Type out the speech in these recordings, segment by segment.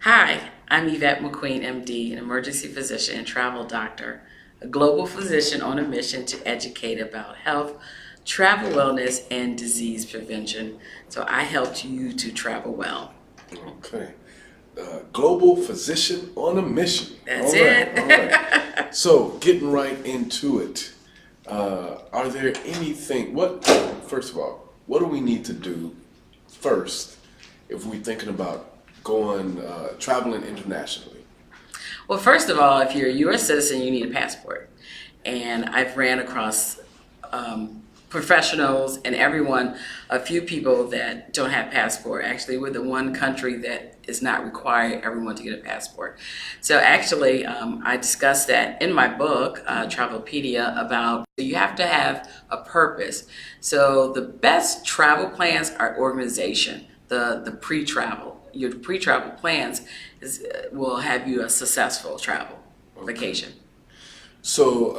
Hi, I'm Yvette McQueen, MD, an emergency physician and travel doctor, a global physician on a mission to educate about health, travel wellness, and disease prevention. So I helped you to travel well. Okay. Global physician on a mission. That's All right, it. all right. So, getting right into it, are there first of all, what do we need to do first if we're thinking about traveling internationally? Well, first of all, if you're a U.S. citizen, you need a passport. And I've ran across professionals and everyone, a few people that don't have passport. Actually, we're the one country that is not requiring everyone to get a passport. So actually, I discussed that in my book, Travelpedia, about you have to have a purpose. So the best travel plans are organization, the pre-travel. Your pre-travel plans will have you a successful travel vacation. So,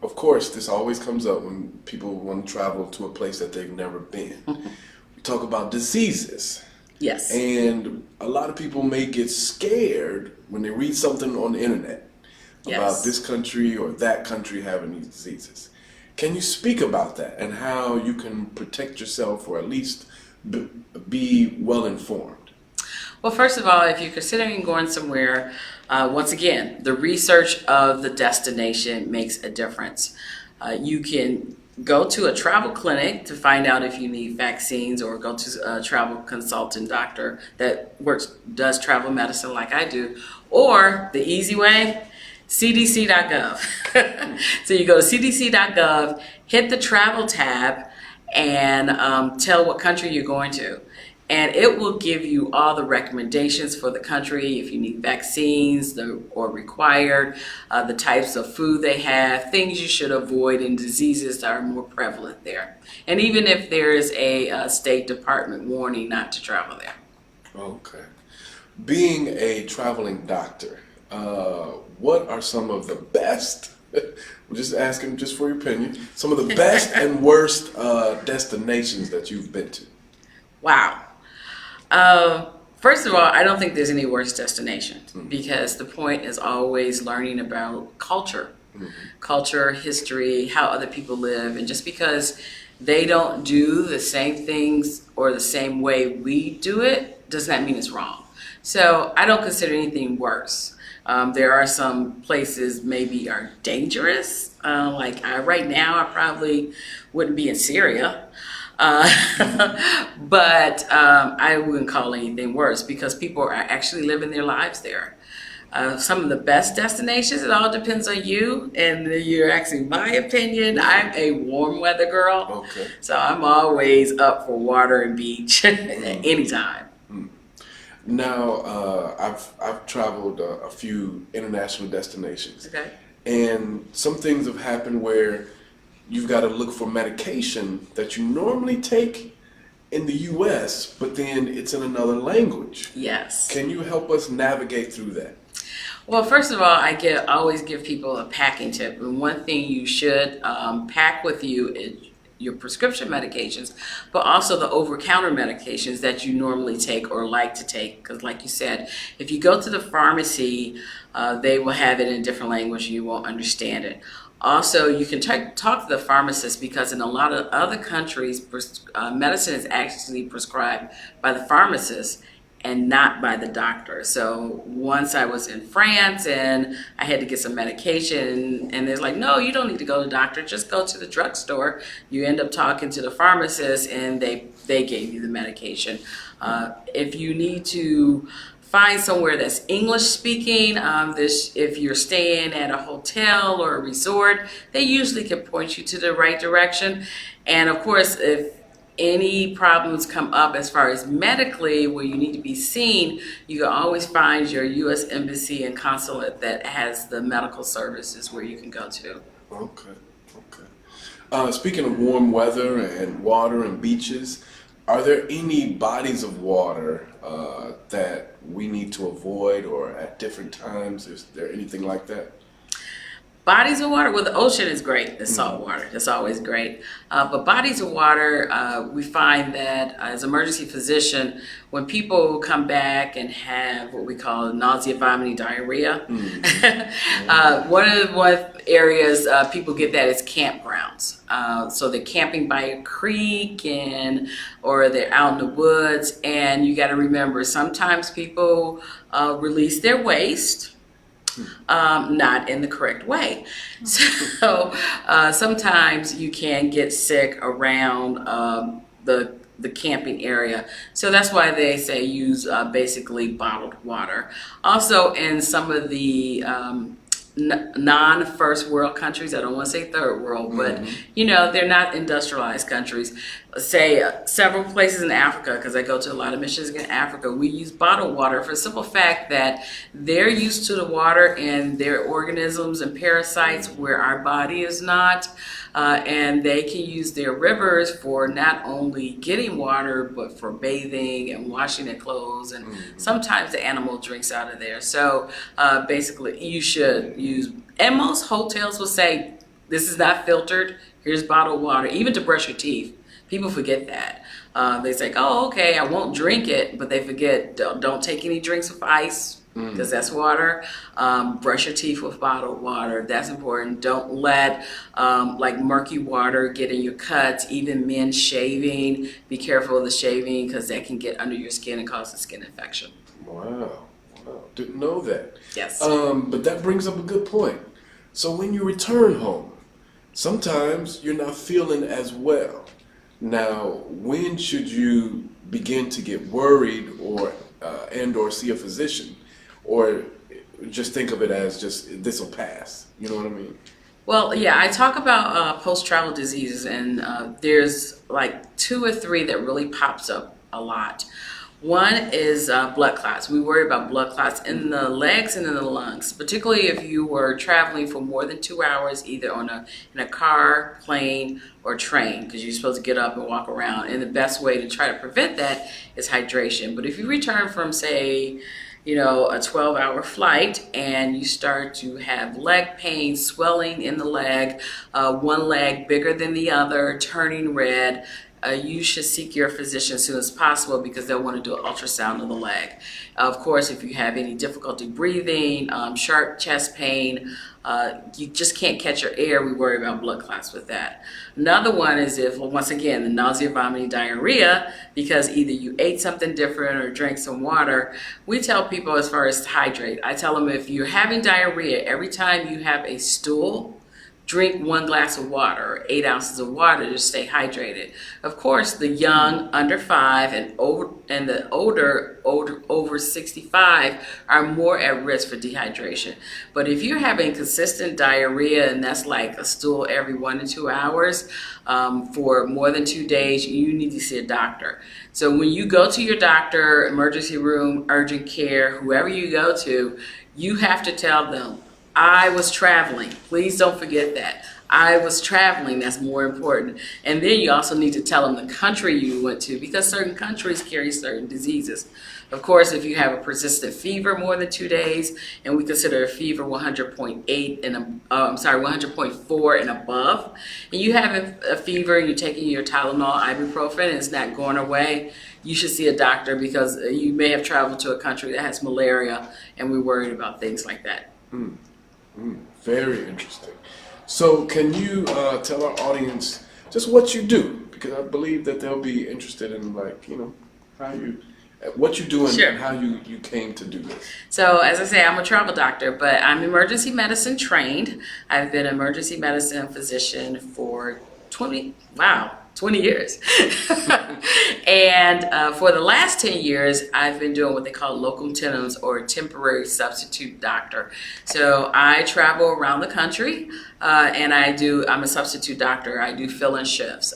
of course, this always comes up when people want to travel to a place that they've never been. We talk about diseases. Yes. And a lot of people may get scared when they read something on the internet about this country or that country having these diseases. Can you speak about that and how you can protect yourself or at least be well informed? Well, first of all, if you're considering going somewhere, once again, the research of the destination makes a difference. You can go to a travel clinic to find out if you need vaccines, or go to a travel consultant doctor that does travel medicine like I do, or the easy way, cdc.gov. So you go to cdc.gov, hit the travel tab, and tell what country you're going to. And it will give you all the recommendations for the country, if you need vaccines or required, the types of food they have, things you should avoid, and diseases that are more prevalent there. And even if there is a State Department warning not to travel there. Okay. Being a traveling doctor, what are some of the best, I'm just asking just for your opinion, some of the best and worst destinations that you've been to? Wow. First of all, I don't think there's any worse destination, because the point is always learning about culture, culture, history, how other people live. And just because they don't do the same things or the same way we do it, does not mean it's wrong. So I don't consider anything worse. There are some places maybe are dangerous. Right now, I probably wouldn't be in Syria. But I wouldn't call anything worse, because people are actually living their lives there. Some of the best destinations, it all depends on you, and you're asking my opinion. I'm a warm weather girl, Okay. so I'm always up for water and beach anytime. Now, I've traveled a few international destinations, Okay. and some things have happened where you've got to look for medication that you normally take in the U.S., but then it's in another language. Yes. Can you help us navigate through that? Well, first of all, always give people a packing tip. And one thing you should pack with you is your prescription medications, but also the over-counter medications that you normally take or like to take. Because like you said, if you go to the pharmacy, they will have it in a different language and you won't understand it. Also, you can talk to the pharmacist, because in a lot of other countries, medicine is actually prescribed by the pharmacist and not by the doctor. So once I was in France and I had to get some medication, and they're like, no, you don't need to go to the doctor, just go to the drugstore. You end up talking to the pharmacist and they gave you the medication. If you need to find somewhere that's English speaking, if you're staying at a hotel or a resort, they usually can point you to the right direction. And of course, if any problems come up as far as medically where you need to be seen, you can always find your U.S. Embassy and consulate that has the medical services where you can go to. Okay, okay. Speaking of warm weather and water and beaches, are there any bodies of water that we need to avoid, or at different times? Is there anything like that? Bodies of water, well, the ocean is great. The salt water, that's always great. But bodies of water, we find that as emergency physician, when people come back and have what we call nausea, vomiting, diarrhea, one of the areas people get that is campgrounds. So they're camping by a creek or they're out in the woods, and you got to remember sometimes people release their waste. Not in the correct way. So sometimes you can get sick around the camping area. So that's why they say use basically bottled water. Also in some of the non-first world countries, I don't want to say third world, but they're not industrialized countries. Say several places in Africa, because I go to a lot of missions in Africa, we use bottled water for the simple fact that they're used to the water and their organisms and parasites where our body is not. And they can use their rivers for not only getting water, but for bathing and washing their clothes. And sometimes the animal drinks out of there. So basically, you should use, and most hotels will say, this is not filtered, here's bottled water, even to brush your teeth. People forget that. They say, oh, okay, I won't drink it, but they forget, don't take any drinks with ice, because that's water. Brush your teeth with bottled water. That's important. Don't let like murky water get in your cuts. Even men shaving, be careful of the shaving because that can get under your skin and cause a skin infection. Wow. Didn't know that. Yes. But that brings up a good point. So when you return home, sometimes you're not feeling as well. Now, when should you begin to get worried or see a physician? Or just think of it as just, this will pass. You know what I mean? Well, yeah, I talk about post-travel diseases, and there's like 2 or 3 that really pops up a lot. One is blood clots. We worry about blood clots in the legs and in the lungs, particularly if you were traveling for more than 2 hours, either in a car, plane, or train, because you're supposed to get up and walk around. And the best way to try to prevent that is hydration. But if you return from, say, a 12-hour flight and you start to have leg pain, swelling in the leg, one leg bigger than the other, turning red, you should seek your physician as soon as possible because they'll want to do an ultrasound of the leg. Of course, if you have any difficulty breathing, sharp chest pain, you just can't catch your air, we worry about blood clots with that. Another one is if, once again, the nausea, vomiting, diarrhea, because either you ate something different or drank some water. We tell people as far as hydrate, I tell them if you're having diarrhea, every time you have a stool, drink 1 glass of water or 8 ounces of water to stay hydrated. Of course, the young, under 5, and the older, over 65 are more at risk for dehydration. But if you're having consistent diarrhea, and that's like a stool every 1 to 2 hours for more than 2 days, you need to see a doctor. So when you go to your doctor, emergency room, urgent care, whoever you go to, you have to tell them, I was traveling. Please don't forget that. I was traveling. That's more important. And then you also need to tell them the country you went to because certain countries carry certain diseases. Of course, if you have a persistent fever more than 2 days, and we consider a fever 100.8 and 100.4 and above, and you have a fever and you're taking your Tylenol, ibuprofen, and it's not going away, you should see a doctor because you may have traveled to a country that has malaria, and we're worried about things like that. Very interesting. So can you tell our audience just what you do? Because I believe that they'll be interested in what you do and how you came to do this. So as I say, I'm a travel doctor, but I'm emergency medicine trained. I've been an emergency medicine physician for 20 years. And for the last 10 years, I've been doing what they call locum tenens, or temporary substitute doctor. So I travel around the country and I'm a substitute doctor. I do fill-in shifts.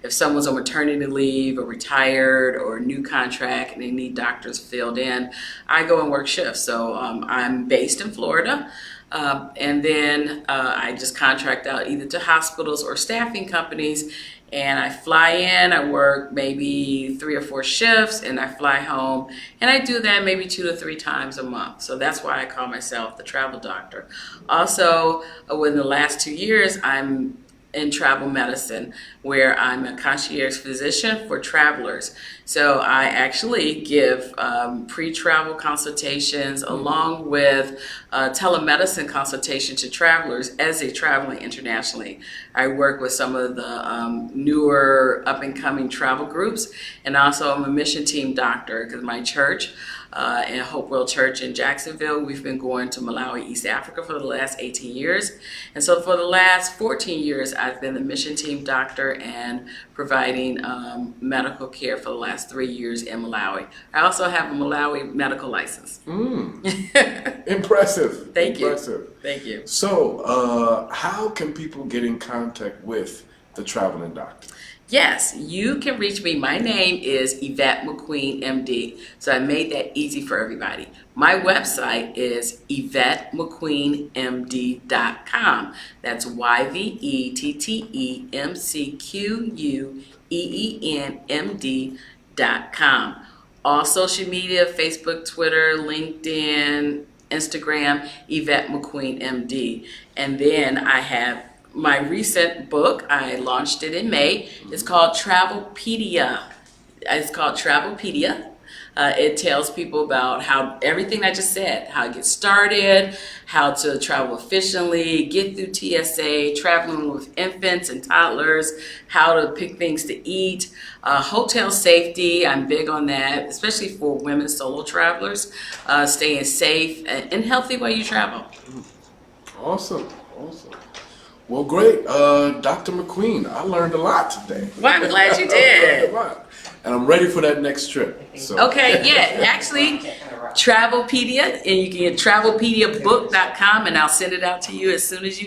If someone's on maternity leave or retired or a new contract and they need doctors filled in, I go and work shifts. So I'm based in Florida. And then I just contract out either to hospitals or staffing companies, and I fly in, I work maybe 3 or 4 shifts, and I fly home, and I do that maybe 2 to 3 times a month. So that's why I call myself the travel doctor. Also, within the last 2 years, I'm in travel medicine, where I'm a concierge physician for travelers. So I actually give pre-travel consultations along with telemedicine consultation to travelers as they're traveling internationally. I work with some of the newer up-and-coming travel groups, and also I'm a mission team doctor because my church in Hopewell Church in Jacksonville, we've been going to Malawi, East Africa for the last 18 years. And so for the last 14 years, I've been the mission team doctor and providing medical care for the last 3 years in Malawi. I also have a Malawi medical license. Impressive. Thank you. Impressive. Thank you. So how can people get in contact with the traveling doctor? Yes, you can reach me. My name is Yvette McQueen, MD. So I made that easy for everybody. My website is YvetteMcQueenMD.com. That's YvetteMcQueenMD.com. All social media, Facebook, Twitter, LinkedIn, Instagram, Yvette McQueen, MD. And then I have my recent book. I launched it in May. It's called Travelpedia. It tells people about how everything I just said, how to get started, how to travel efficiently, get through TSA, traveling with infants and toddlers, how to pick things to eat, hotel safety. I'm big on that, especially for women solo travelers, staying safe and healthy while you travel. Awesome. Well, great. Dr. McQueen, I learned a lot today. Well, I'm glad you I learned did. a lot. And I'm ready for that next trip. So. Okay, yeah, actually, Travelpedia, and you can get travelpediabook.com, and I'll send it out to you as soon as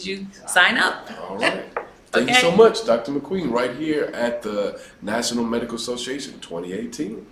you sign up. All right. Thank you so much, Dr. McQueen, right here at the National Medical Association 2018.